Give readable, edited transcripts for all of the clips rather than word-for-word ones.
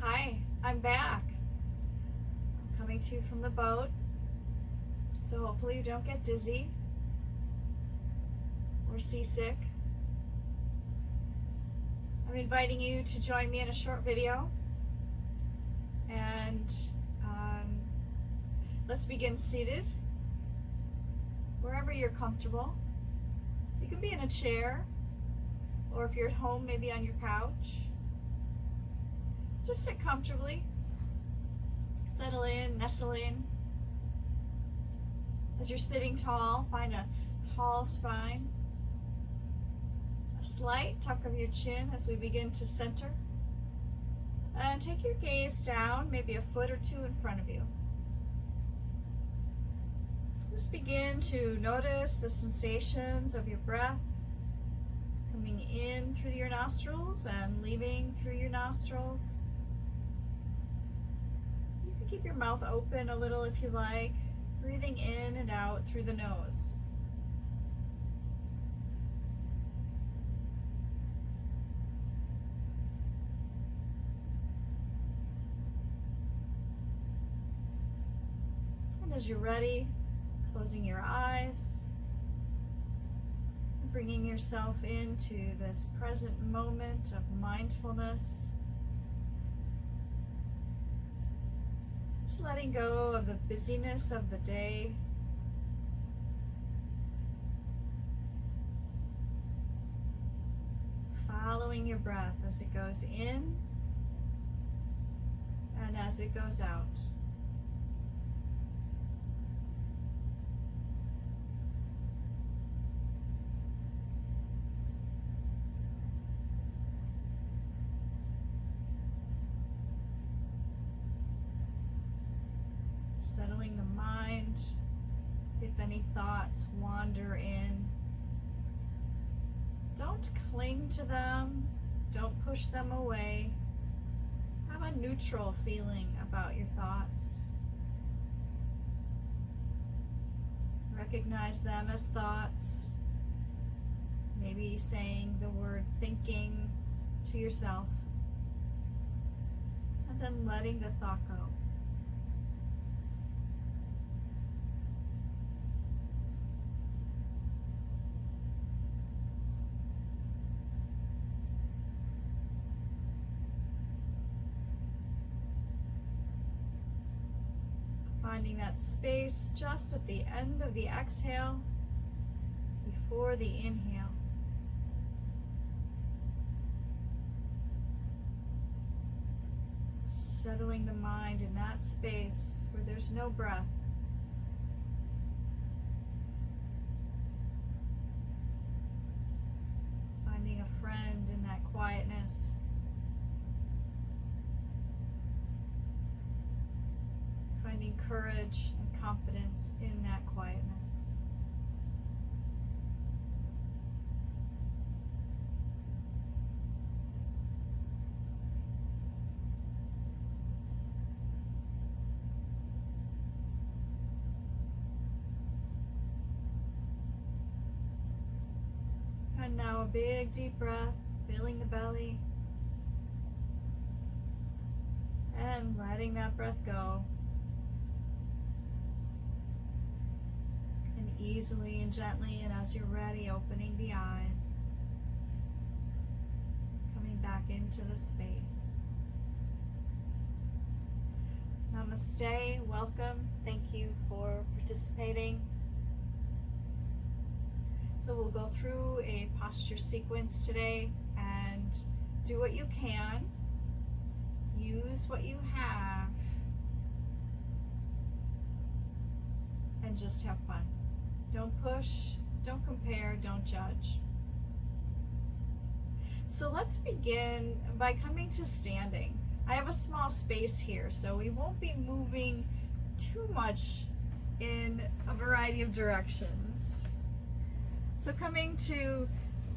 Hi, I'm back. I'm coming to you from the boat, so hopefully you don't get dizzy or seasick. I'm inviting you to join me in a short video, and let's begin seated, wherever you're comfortable. You can be in a chair, or if you're at home, maybe on your couch. Just sit comfortably, settle in, nestle in. As you're sitting tall, find a tall spine, a slight tuck of your chin as we begin to center. And take your gaze down, maybe a foot or two in front of you. Just begin to notice the sensations of your breath coming in through your nostrils and leaving through your nostrils. You can keep your mouth open a little if you like, breathing in and out through the nose. And as you're ready, closing your eyes, bringing yourself into this present moment of mindfulness. Just letting go of the busyness of the day. Following your breath as it goes in and as it goes out. Settling the mind, if any thoughts wander in. Don't cling to them, don't push them away. Have a neutral feeling about your thoughts. Recognize them as thoughts, maybe saying the word thinking to yourself, and then letting the thought go. Finding that space just at the end of the exhale before the inhale. Settling the mind in that space where there's no breath. Finding a friend in that quietness. Finding courage and confidence in that quietness. And now a big deep breath, filling the belly and letting that breath go. Easily and gently, and as you're ready, opening the eyes, coming back into the space. Namaste, welcome, thank you for participating. So we'll go through a posture sequence today and do what you can, use what you have, and just have fun. Don't push, don't compare, don't judge. So let's begin by coming to standing. I have a small space here, so we won't be moving too much in a variety of directions. So coming to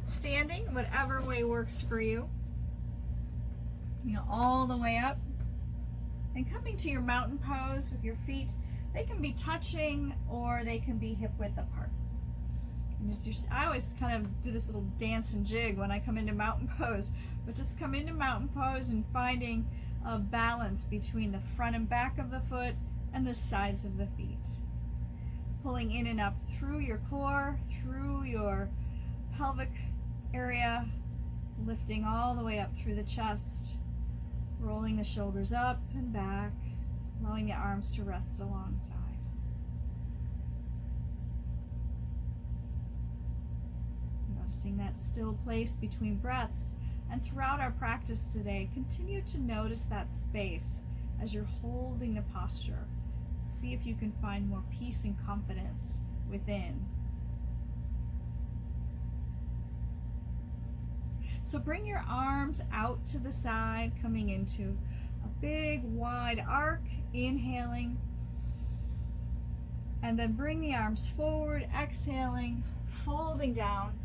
standing, whatever way works for you. All the way up. And coming to your mountain pose with your feet. They can be touching or they can be hip width apart. I always kind of do this little dance and jig when I come into mountain pose, but just come into mountain pose and finding of balance between the front and back of the foot and the sides of the feet. Pulling in and up through your core, through your pelvic area, lifting all the way up through the chest, rolling the shoulders up and back, allowing the arms to rest alongside. Noticing that still place between breaths. And throughout our practice today, continue to notice that space as you're holding the posture. See if you can find more peace and confidence within. So bring your arms out to the side, coming into a big wide arc, inhaling. And then bring the arms forward, exhaling, folding down.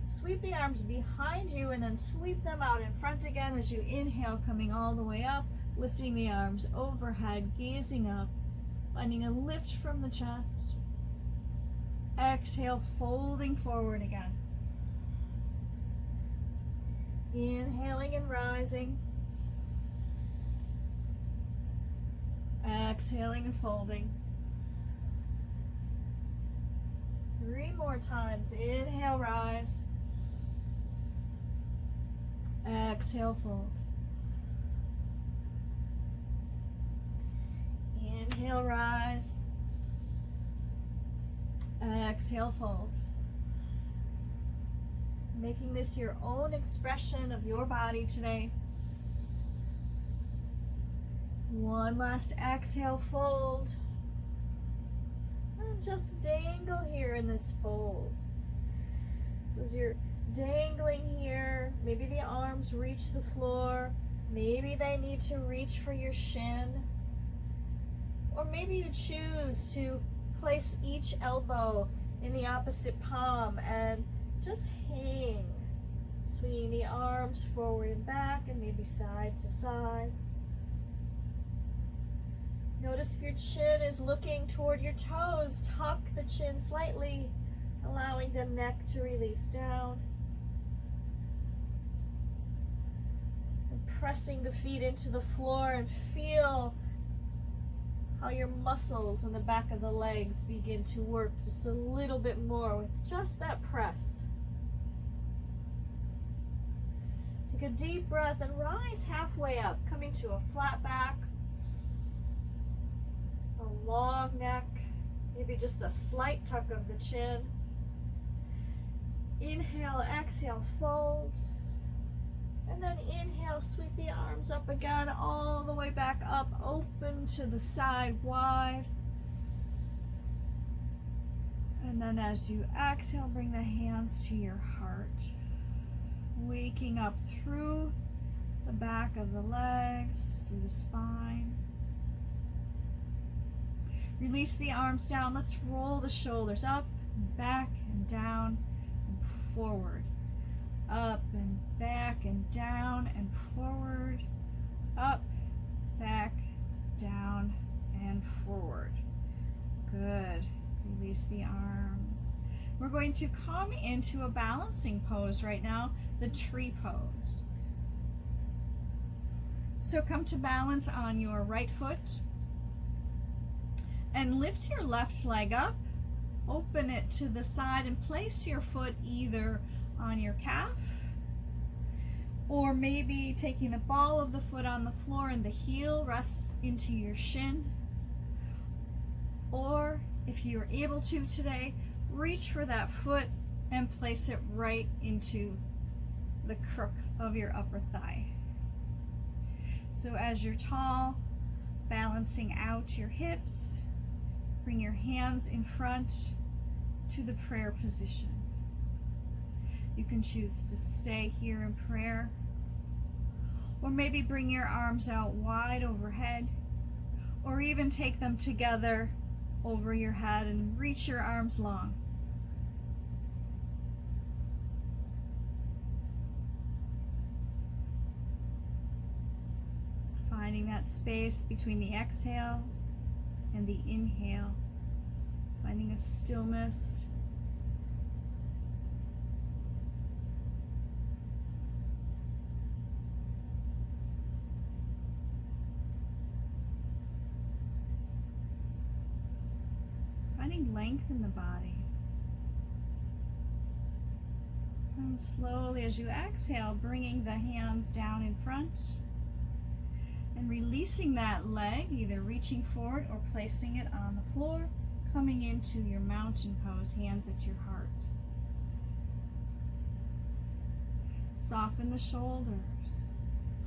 Sweep the arms behind you and then sweep them out in front again as you inhale, coming all the way up, lifting the arms overhead, gazing up, finding a lift from the chest. Exhale, folding forward again. Inhaling and rising. Exhaling and folding. 3 more times. Inhale, rise. Exhale, fold. Inhale, rise. Exhale, fold. Making this your own expression of your body today. One last exhale, fold. And just dangle here in this fold. So as you're dangling here, maybe the arms reach the floor, maybe they need to reach for your shin, or maybe you choose to place each elbow in the opposite palm and just hang, swinging the arms forward and back and maybe side to side. Notice if your chin is looking toward your toes, tuck the chin slightly, allowing the neck to release down. And pressing the feet into the floor and feel how your muscles in the back of the legs begin to work just a little bit more with just that press. Take a deep breath and rise halfway up, coming to a flat back, a long neck, maybe just a slight tuck of the chin. Inhale, exhale, fold. And then inhale, sweep the arms up again, all the way back up, open to the side, wide. And then as you exhale, bring the hands to your heart. Waking up through the back of the legs, through the spine. Release the arms down. Let's roll the shoulders up, and back, and down, and forward. Up and back and down and forward, up, back, down, and forward. Good. Release the arms. We're going to come into a balancing pose right now, the tree pose. So come to balance on your right foot and lift your left leg up, open it to the side and place your foot either on your calf, or maybe taking the ball of the foot on the floor and the heel rests into your shin. Or if you're able to today, reach for that foot and place it right into the crook of your upper thigh. So as you're tall, balancing out your hips, bring your hands in front to the prayer position. You can choose to stay here in prayer, or maybe bring your arms out wide overhead, or even take them together over your head and reach your arms long. Finding that space between the exhale and the inhale, finding a stillness. adding length in the body. And slowly as you exhale, bringing the hands down in front and releasing that leg, either reaching forward or placing it on the floor, coming into your mountain pose, hands at your heart. Soften the shoulders.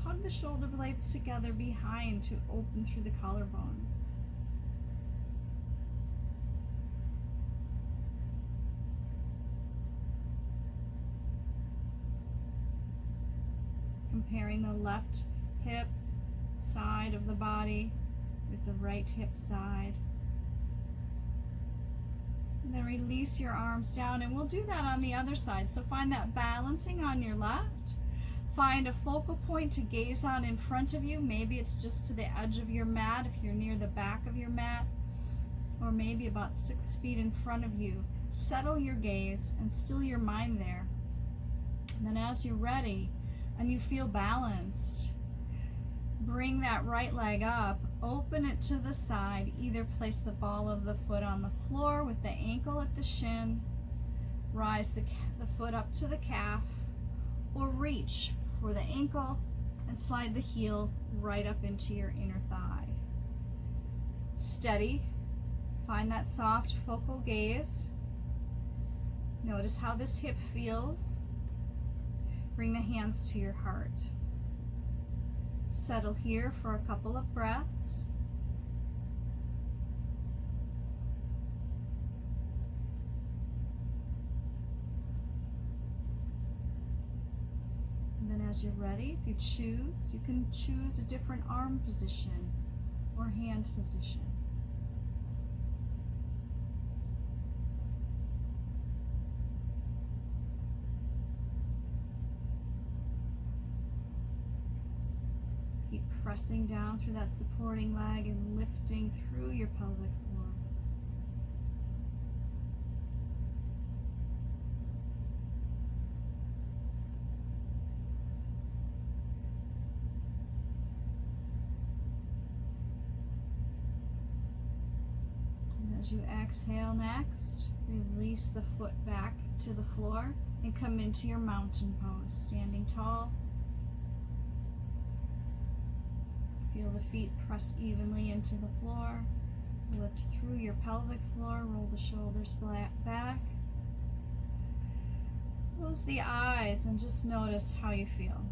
Hug the shoulder blades together behind to open through the collarbones. Comparing the left hip side of the body with the right hip side. And then release your arms down, and we'll do that on the other side. So find that balancing on your left. Find a focal point to gaze on in front of you. Maybe it's just to the edge of your mat if you're near the back of your mat, or maybe about 6 feet in front of you. Settle your gaze and still your mind there. And then as you're ready and you feel balanced, bring that right leg up, open it to the side, either place the ball of the foot on the floor with the ankle at the shin, rise the foot up to the calf, or reach for the ankle and slide the heel right up into your inner thigh. Steady, find that soft focal gaze. Notice how this hip feels. Bring the hands to your heart. Settle here for a couple of breaths. And then as you're ready, if you choose, you can choose a different arm position or hand position. Keep pressing down through that supporting leg and lifting through your pelvic floor. And as you exhale next, release the foot back to the floor and come into your mountain pose, standing tall. Feel the feet press evenly into the floor. Lift through your pelvic floor, roll the shoulders back. Close the eyes and just notice how you feel.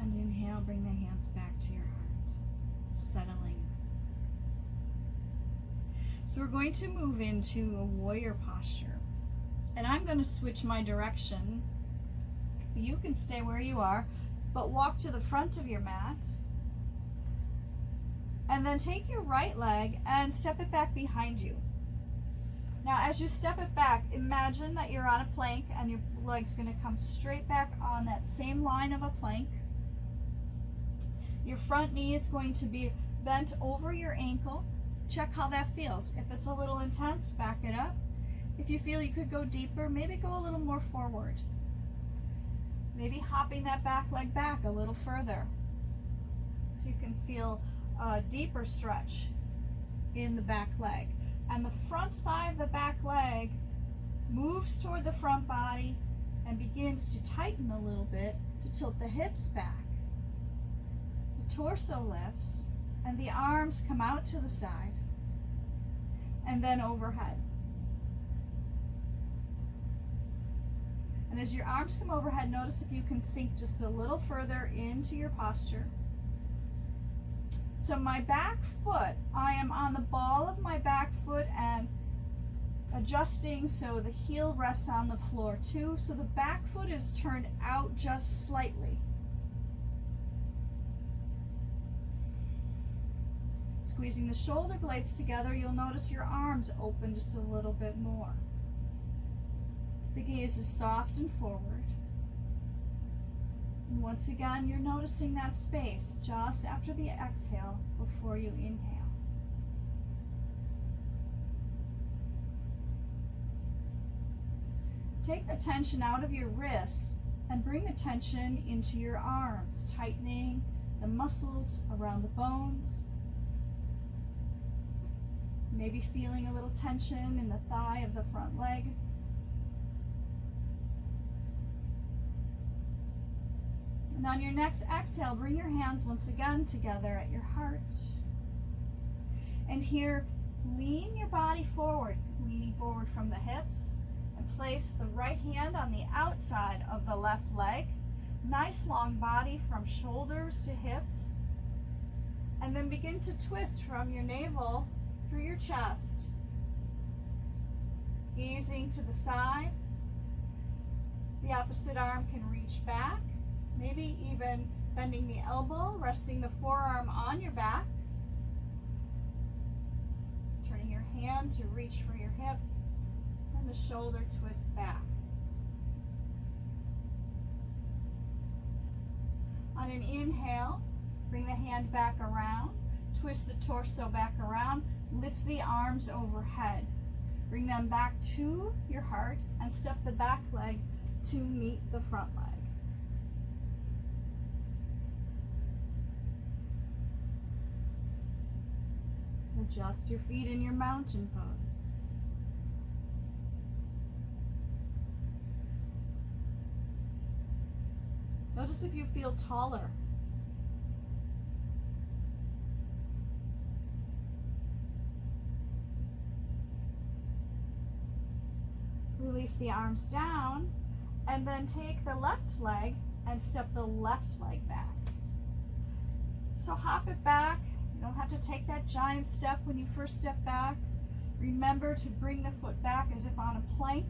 And inhale, bring the hands back to your heart, settling. So we're going to move into a warrior posture. And I'm going to switch my direction. You can stay where you are, but walk to the front of your mat. And then take your right leg and step it back behind you. Now as you step it back, imagine that you're on a plank and your leg's going to come straight back on that same line of a plank. Your front knee is going to be bent over your ankle. Check how that feels. If it's a little intense, back it up. If you feel you could go deeper, maybe go a little more forward. Maybe hopping that back leg back a little further so you can feel a deeper stretch in the back leg. And the front thigh of the back leg moves toward the front body and begins to tighten a little bit to tilt the hips back. The torso lifts and the arms come out to the side and then overhead. And as your arms come overhead, notice if you can sink just a little further into your posture. So my back foot, I am on the ball of my back foot and adjusting so the heel rests on the floor too. So the back foot is turned out just slightly. Squeezing the shoulder blades together, you'll notice your arms open just a little bit more. The gaze is soft and forward. And once again, you're noticing that space just after the exhale before you inhale. Take the tension out of your wrists and bring the tension into your arms, tightening the muscles around the bones. Maybe feeling a little tension in the thigh of the front leg. And on your next exhale, bring your hands once again together at your heart. And here, lean your body forward, leaning forward from the hips, and place the right hand on the outside of the left leg. Nice long body from shoulders to hips. And then begin to twist from your navel through your chest. Gazing to the side. The opposite arm can reach back. Maybe even bending the elbow, resting the forearm on your back. Turning your hand to reach for your hip, and the shoulder twists back. On an inhale, bring the hand back around, twist the torso back around, lift the arms overhead. Bring them back to your heart and step the back leg to meet the front leg. Adjust your feet in your mountain pose. Notice if you feel taller. Release the arms down, and then take the left leg and step the left leg back. So hop it back. You don't have to take that giant step when you first step back. Remember to bring the foot back as if on a plank.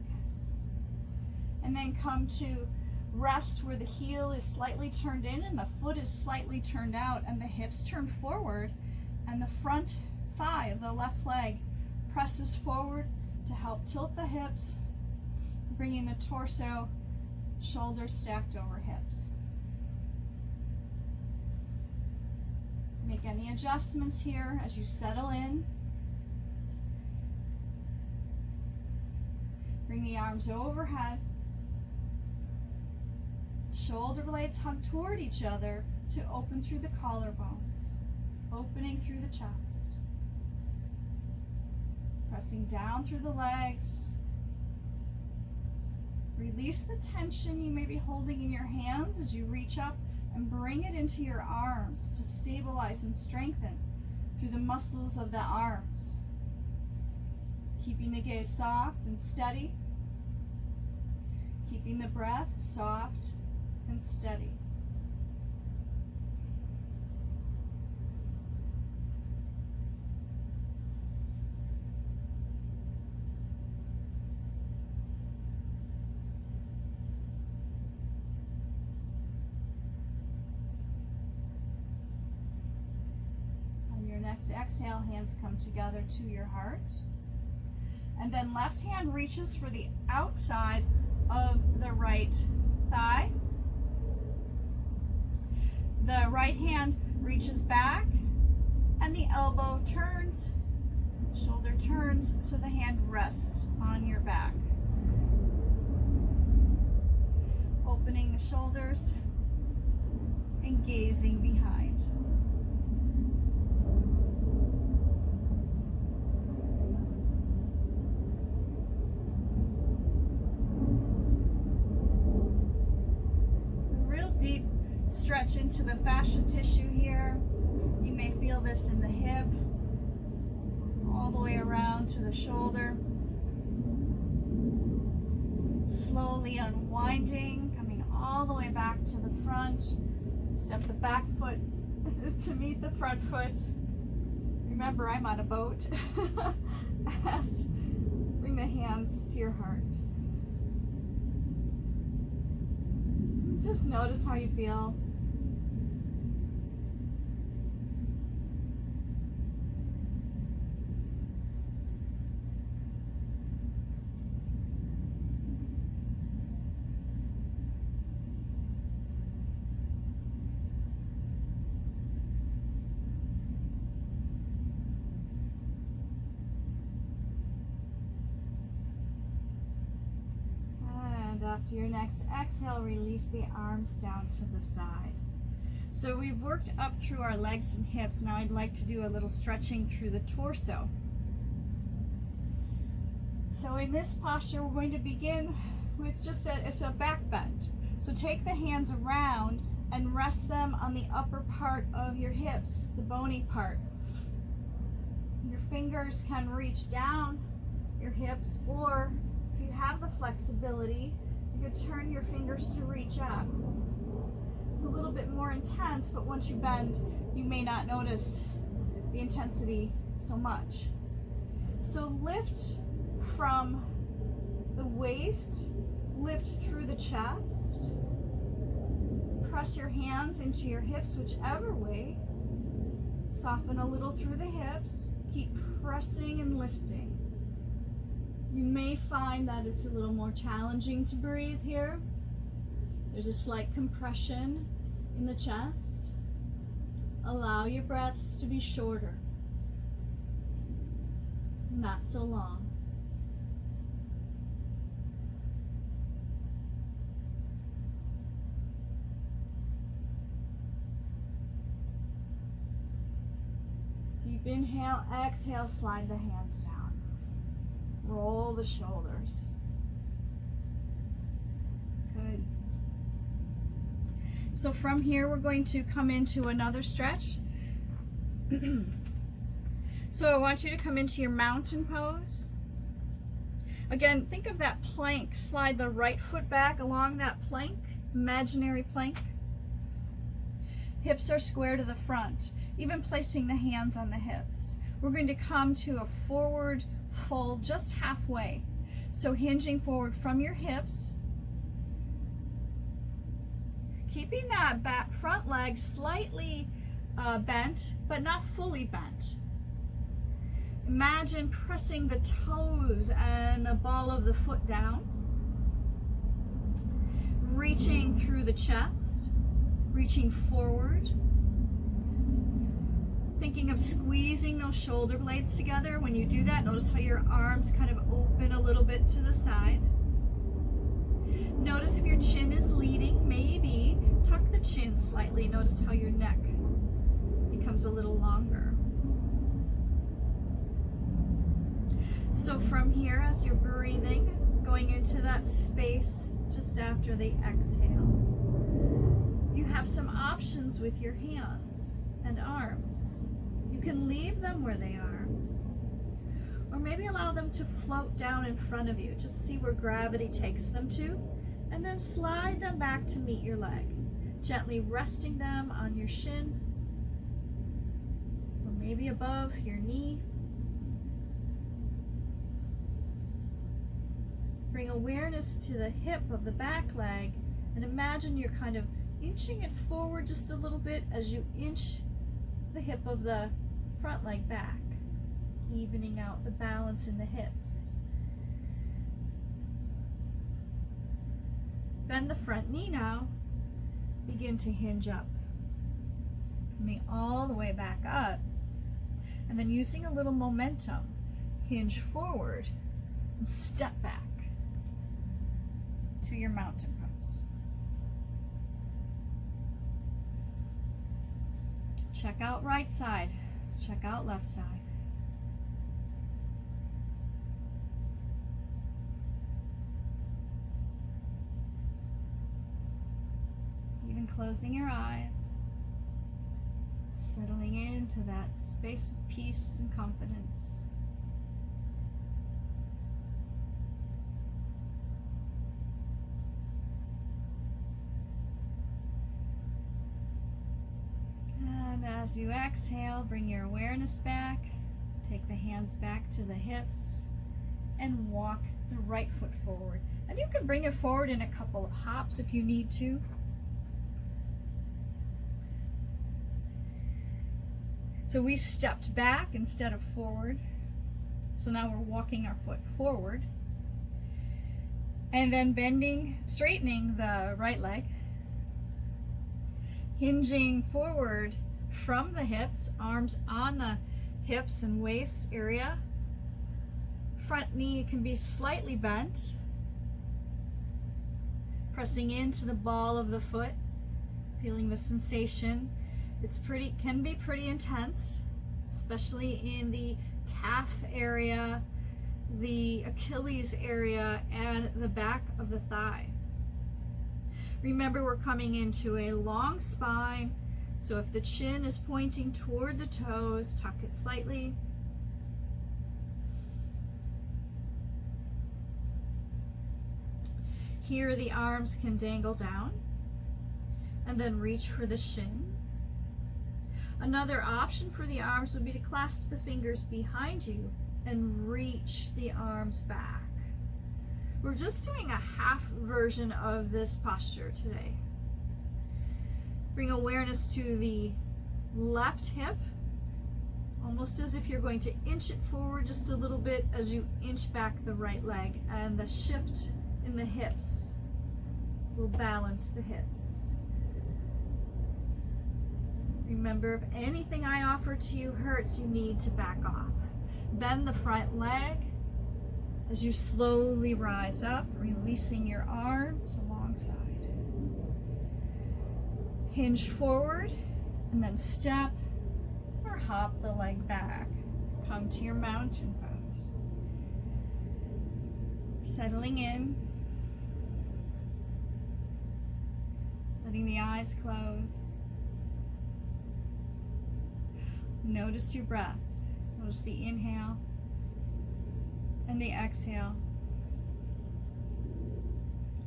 And then come to rest where the heel is slightly turned in and the foot is slightly turned out and the hips turn forward and the front thigh of the left leg presses forward to help tilt the hips, bringing the torso, shoulders stacked over hips. Make any adjustments here as you settle in. Bring the arms overhead. Shoulder blades hug toward each other to open through the collarbones, opening through the chest. Pressing down through the legs. Release the tension you may be holding in your hands as you reach up and bring it into your arms to stabilize and strengthen through the muscles of the arms. Keeping the gaze soft and steady. Keeping the breath soft and steady. Next exhale, hands come together to your heart. And then left hand reaches for the outside of the right thigh. The right hand reaches back and the elbow turns, shoulder turns, so the hand rests on your back. Opening the shoulders and gazing behind. Stretch into the fascia tissue here. You may feel this in the hip, all the way around to the shoulder. Slowly unwinding, coming all the way back to the front. Step the back foot to meet the front foot. Remember, I'm on a boat. And bring the hands to your heart. Just notice how you feel. And after your next exhale, release the arms down to the side. So we've worked up through our legs and hips. Now I'd like to do a little stretching through the torso. So in this posture, we're going to begin with just a back bend. So take the hands around and rest them on the upper part of your hips, the bony part. Your fingers can reach down your hips, or if you have the flexibility, you could turn your fingers to reach up. It's a little bit more intense, but once you bend, you may not notice the intensity so much. So lift from the waist, lift through the chest, press your hands into your hips, whichever way. Soften a little through the hips, keep pressing and lifting. You may find that it's a little more challenging to breathe here. There's a slight compression in the chest. Allow your breaths to be shorter, not so long. Deep inhale, exhale, slide the hands down. Roll the shoulders. Good. So from here, we're going to come into another stretch. So I want you to come into your mountain pose. Again, think of that plank. Slide the right foot back along that plank, imaginary plank. Hips are square to the front, even placing the hands on the hips. We're going to come to a forward fold just halfway. So hinging forward from your hips, keeping that back front leg slightly bent, but not fully bent. Imagine pressing the toes and the ball of the foot down, reaching through the chest, reaching forward, thinking of squeezing those shoulder blades together. When you do that, notice how your arms kind of open a little bit to the side. Notice if your chin is leading, maybe tuck the chin slightly. Notice how your neck becomes a little longer. So from here, as you're breathing, going into that space just after the exhale, you have some options with your hands and arms. You can leave them where they are, or maybe allow them to float down in front of you. Just see where gravity takes them to, and then slide them back to meet your leg, gently resting them on your shin, or maybe above your knee. Bring awareness to the hip of the back leg, and imagine you're kind of inching it forward just a little bit as you inch the hip of the front leg back, evening out the balance in the hips. Bend the front knee now. Begin to hinge up, coming all the way back up, and then using a little momentum, hinge forward and step back to your mountain pose. Check out right side, check out left side. Even closing your eyes, settling into that space of peace and confidence. And as you exhale, bring your awareness back, take the hands back to the hips, and walk the right foot forward. And you can bring it forward in a couple of hops if you need to. So we stepped back instead of forward. So now we're walking our foot forward. And then bending, straightening the right leg. Hinging forward from the hips, arms on the hips and waist area. Front knee can be slightly bent. Pressing into the ball of the foot, feeling the sensation. Can be pretty intense, especially in the calf area, the Achilles area, and the back of the thigh. Remember, we're coming into a long spine, so if the chin is pointing toward the toes, tuck it slightly. Here the arms can dangle down and then reach for the shin. Another option for the arms would be to clasp the fingers behind you and reach the arms back. We're just doing a half version of this posture today. Bring awareness to the left hip, almost as if you're going to inch it forward just a little bit as you inch back the right leg, and the shift in the hips will balance the hips. Remember, if anything I offer to you hurts, you need to back off. Bend the front leg as you slowly rise up, releasing your arms alongside. Hinge forward and then step or hop the leg back. Come to your mountain pose. Settling in. Letting the eyes close. Notice your breath. Notice the inhale and the exhale.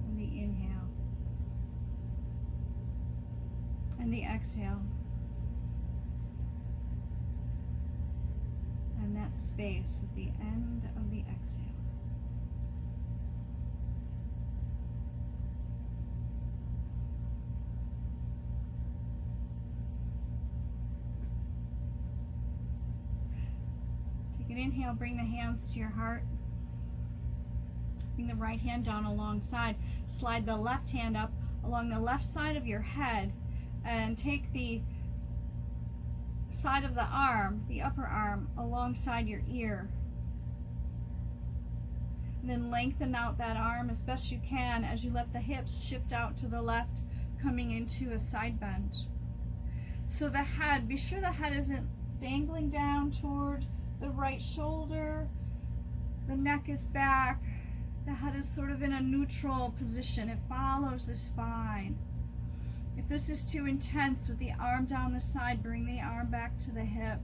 And the inhale and the exhale. And that space at the end of the exhale. Take an inhale, bring the hands to your heart. Bring the right hand down alongside. Slide the left hand up along the left side of your head and take the side of the arm, the upper arm, alongside your ear. And then lengthen out that arm as best you can as you let the hips shift out to the left, coming into a side bend. So the head, be sure the head isn't dangling down toward the right shoulder. The neck is back. The head is sort of in a neutral position. It follows the spine. If this is too intense, with the arm down the side, bring the arm back to the hip.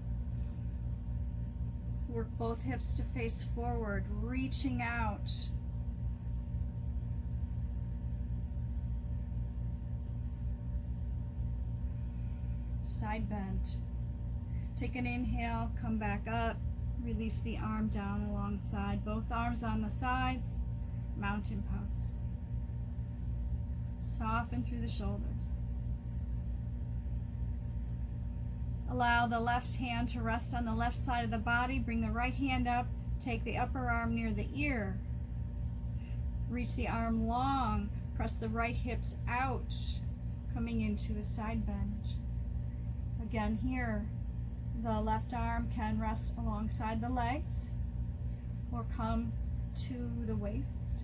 Work both hips to face forward, reaching out. Side bend. Take an inhale, come back up, release the arm down alongside, both arms on the sides, mountain pose. Soften through the shoulders. Allow the left hand to rest on the left side of the body. Bring the right hand up. Take the upper arm near the ear. Reach the arm long. Press the right hips out, coming into a side bend. Again here, the left arm can rest alongside the legs or come to the waist,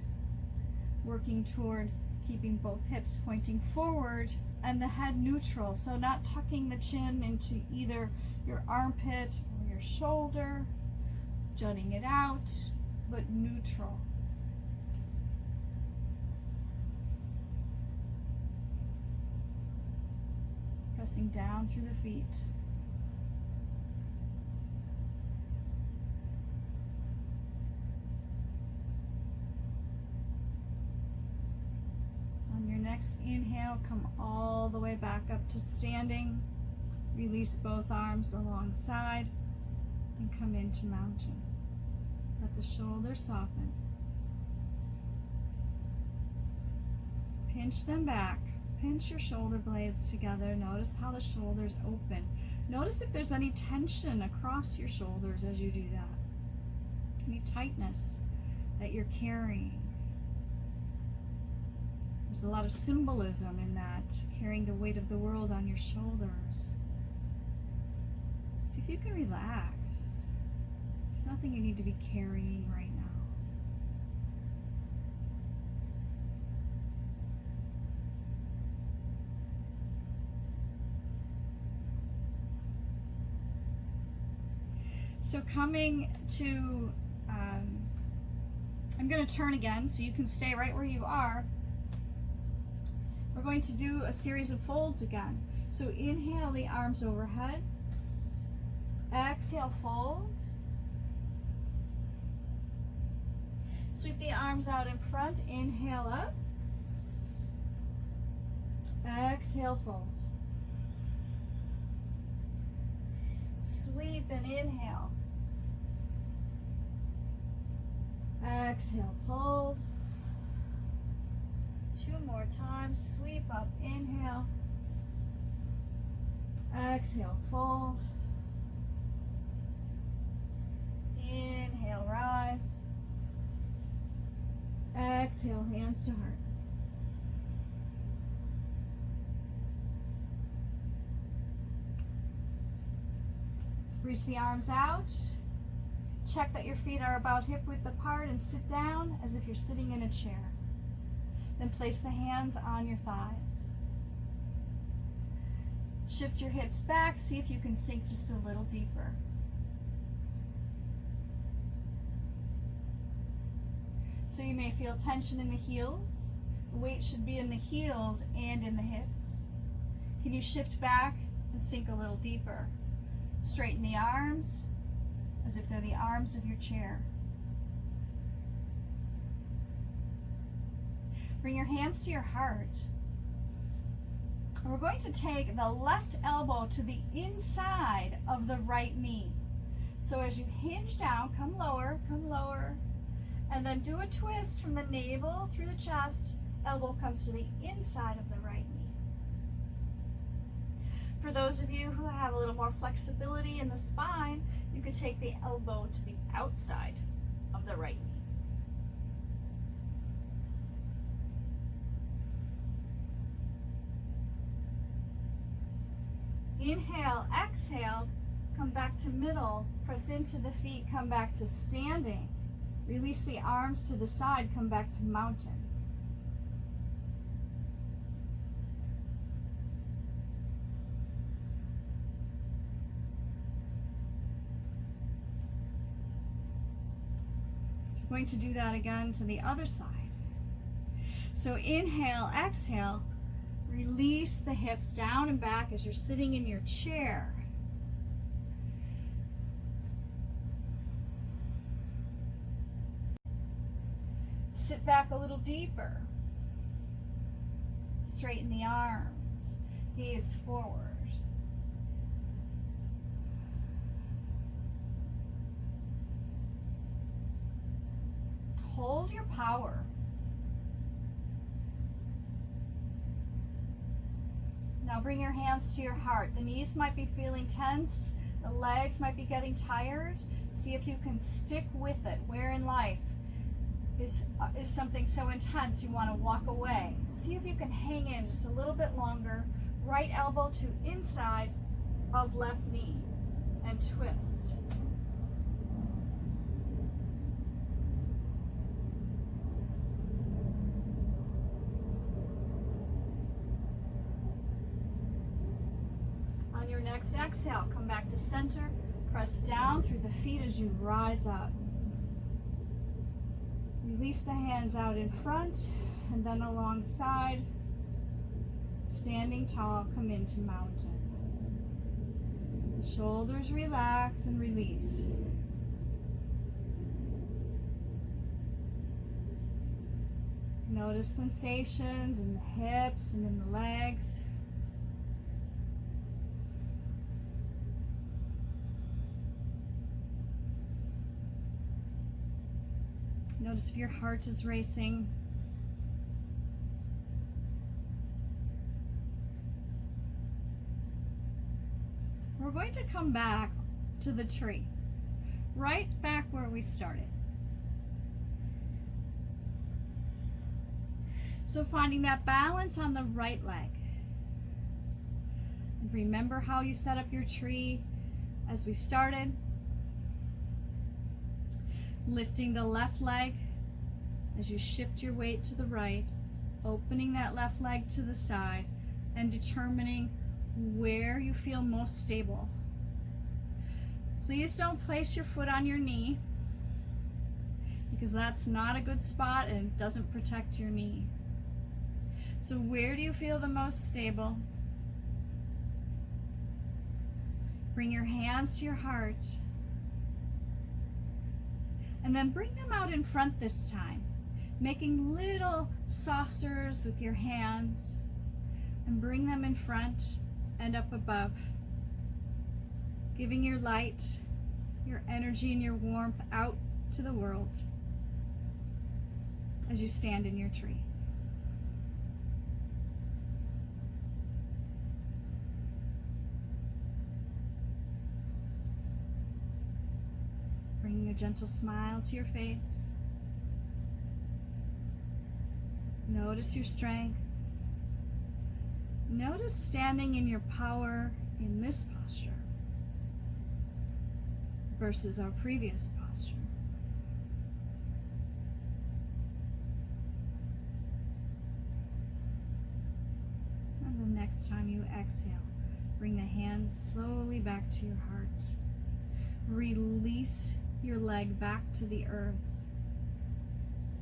working toward keeping both hips pointing forward and the head neutral, so not tucking the chin into either your armpit or your shoulder, jutting it out, but neutral. Pressing down through the feet. Next inhale, come all the way back up to standing. Release both arms alongside and come into mountain. Let the shoulders soften. Pinch them back. Pinch your shoulder blades together. Notice how the shoulders open. Notice if there's any tension across your shoulders as you do that. Any tightness that you're carrying. There's a lot of symbolism in that, carrying the weight of the world on your shoulders. See if you can relax. There's nothing you need to be carrying right now. So coming to, I'm going to turn again so you can stay right where you are. We're going to do a series of folds again. So inhale the arms overhead. Exhale, fold. Sweep the arms out in front. Inhale up. Exhale, fold. Sweep and inhale. Exhale, fold. Two more times. Sweep up, inhale. Exhale, fold. Inhale, rise. Exhale, hands to heart. Reach the arms out. Check that your feet are about hip width apart and sit down as if you're sitting in a chair. Then place the hands on your thighs. Shift your hips back. See if you can sink just a little deeper. So you may feel tension in the heels. The weight should be in the heels and in the hips. Can you shift back and sink a little deeper? Straighten the arms as if they're the arms of your chair. Bring your hands to your heart. And we're going to take the left elbow to the inside of the right knee. So as you hinge down, come lower, and then do a twist from the navel through the chest. Elbow comes to the inside of the right knee. For those of you who have a little more flexibility in the spine, you can take the elbow to the outside of the right knee. Inhale, exhale, come back to middle, press into the feet, come back to standing. Release the arms to the side, come back to mountain. So we're going to do that again to the other side. So inhale, exhale, release the hips down and back as you're sitting in your chair. Sit back a little deeper. Straighten the arms. Gaze forward. Hold your power. Now bring your hands to your heart. The knees might be feeling tense. The legs might be getting tired. See if you can stick with it. Where in life is something so intense you want to walk away? See if you can hang in just a little bit longer. Right elbow to inside of left knee and twist. On your next exhale, come back to center. Press down through the feet as you rise up. Release the hands out in front and then alongside. Standing tall, come into mountain. Shoulders relax and release. Notice sensations in the hips and in the legs. Notice if your heart is racing. We're going to come back to the tree, right back where we started. So finding that balance on the right leg. And remember how you set up your tree as we started. Lifting the left leg as you shift your weight to the right, opening that left leg to the side, and determining where you feel most stable. Please don't place your foot on your knee, because that's not a good spot and it doesn't protect your knee. So where do you feel the most stable? Bring your hands to your heart. And then bring them out in front this time, making little saucers with your hands, and bring them in front and up above, giving your light, your energy, and your warmth out to the world as you stand in your tree. Bringing a gentle smile to your face. Notice your strength. Notice standing in your power in this posture versus our previous posture. And the next time you exhale, bring the hands slowly back to your heart. Release your leg back to the earth,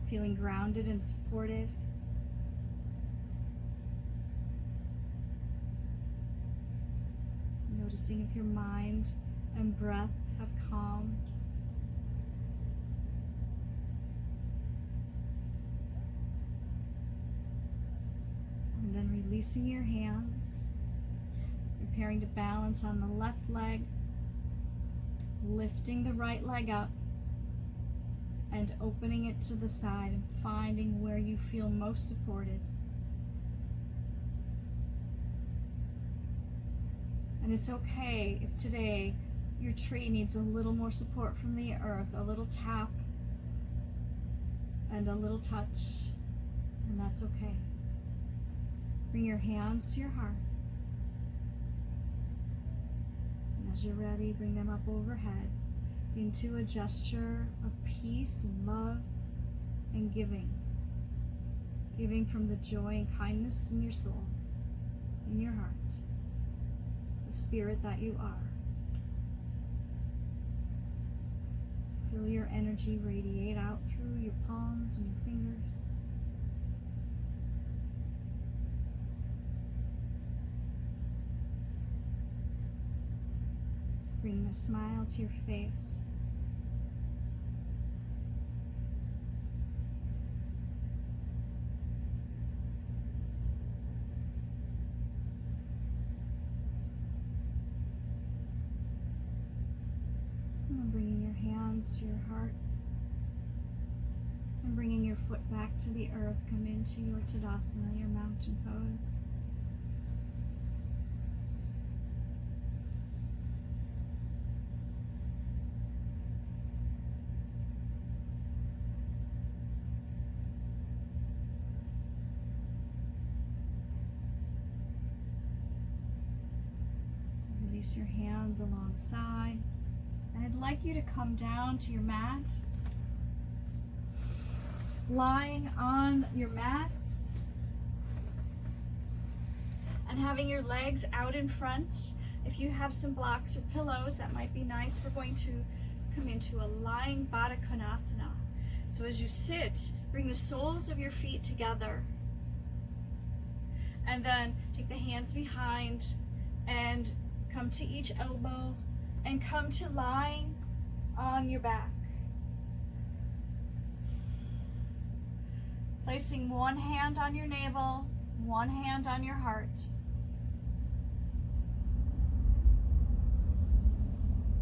feeling grounded and supported. Noticing if your mind and breath have calmed. And then releasing your hands, preparing to balance on the left leg, lifting the right leg up and opening it to the side and finding where you feel most supported. And it's okay if today your tree needs a little more support from the earth, a little tap and a little touch, and that's okay. Bring your hands to your heart. And as you're ready, bring them up overhead into a gesture of peace and love and giving. Giving from the joy and kindness in your soul, in your heart. Spirit that you are. Feel your energy radiate out through your palms and your fingers. Bring a smile to your face. To your heart and bringing your foot back to the earth, come into your Tadasana, your mountain pose. Release your hands alongside. And I'd like you to come down to your mat, lying on your mat and having your legs out in front. If you have some blocks or pillows, that might be nice. We're going to come into a lying Baddha Konasana. So as you sit, bring the soles of your feet together. And then take the hands behind and come to each elbow. And come to lying on your back. Placing one hand on your navel, one hand on your heart.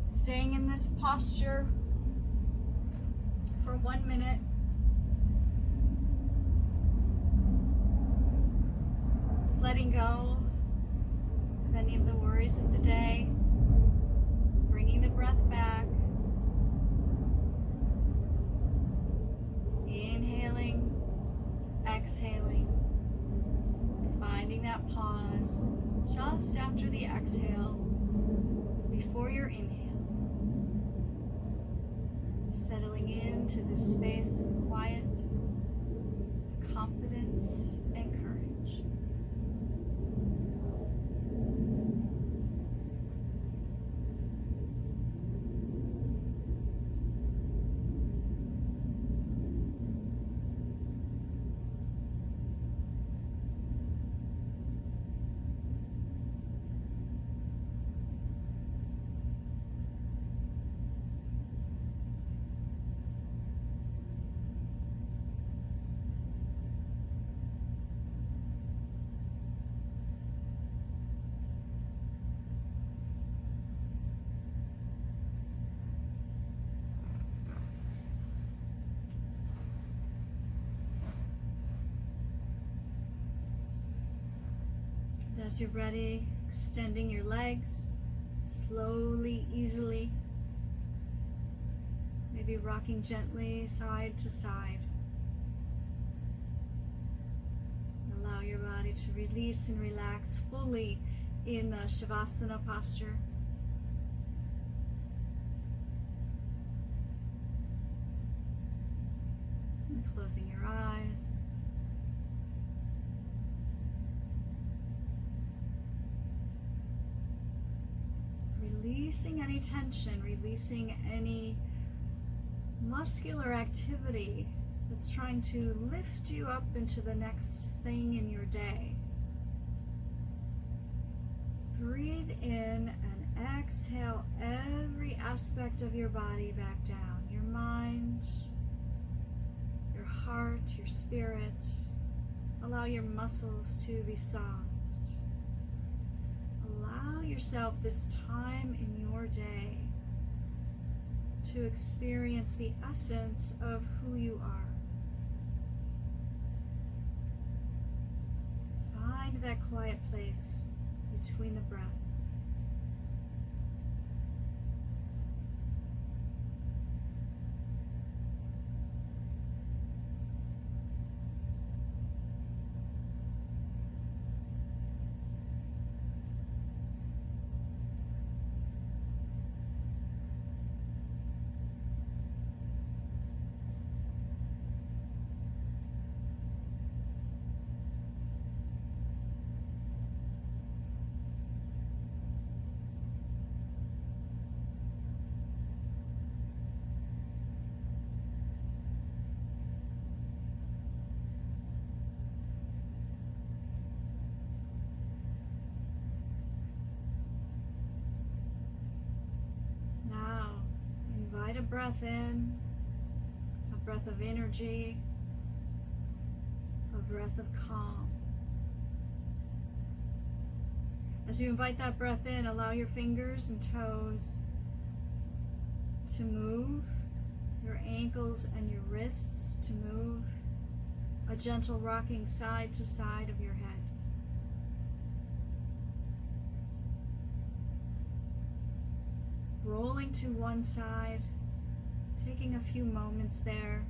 Staying in this posture for 1 minute. Letting go of any of the worries of the day. Bringing the breath back. Inhaling, exhaling. Finding that pause just after the exhale, before your inhale. Settling into this space of quiet, confidence, and courage. As you're ready, extending your legs slowly, easily. Maybe rocking gently side to side. Allow your body to release and relax fully in the Shavasana posture. And closing your eyes. Releasing any tension, releasing any muscular activity that's trying to lift you up into the next thing in your day. Breathe in and exhale every aspect of your body back down. Your mind, your heart, your spirit. Allow your muscles to be soft. Allow yourself this time in your day to experience the essence of who you are. Find that quiet place between the breath. Invite a breath in, a breath of energy, a breath of calm. As you invite that breath in, allow your fingers and toes to move, your ankles and your wrists to move, a gentle rocking side to side of your head. Rolling to one side, taking a few moments there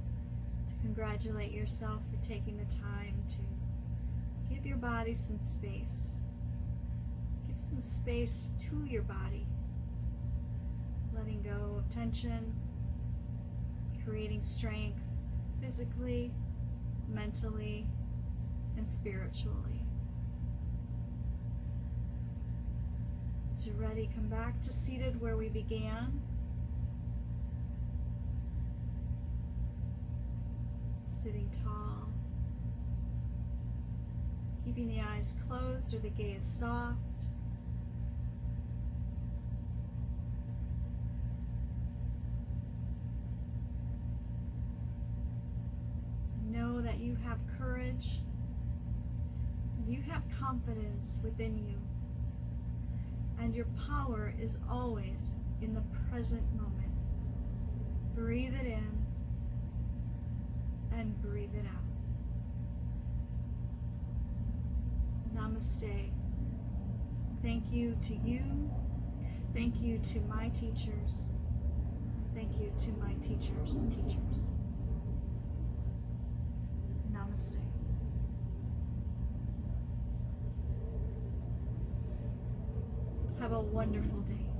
to congratulate yourself for taking the time to give your body some space. Give some space to your body, letting go of tension, creating strength physically, mentally, and spiritually. As you're ready, come back to seated where we began. Sitting tall. Keeping the eyes closed or the gaze soft. Know that you have courage. You have confidence within you. And your power is always in the present moment. Breathe it in and breathe it out. Namaste. Thank you to you. Thank you to my teachers. Thank you to my teachers' teachers. Namaste. Have a wonderful day.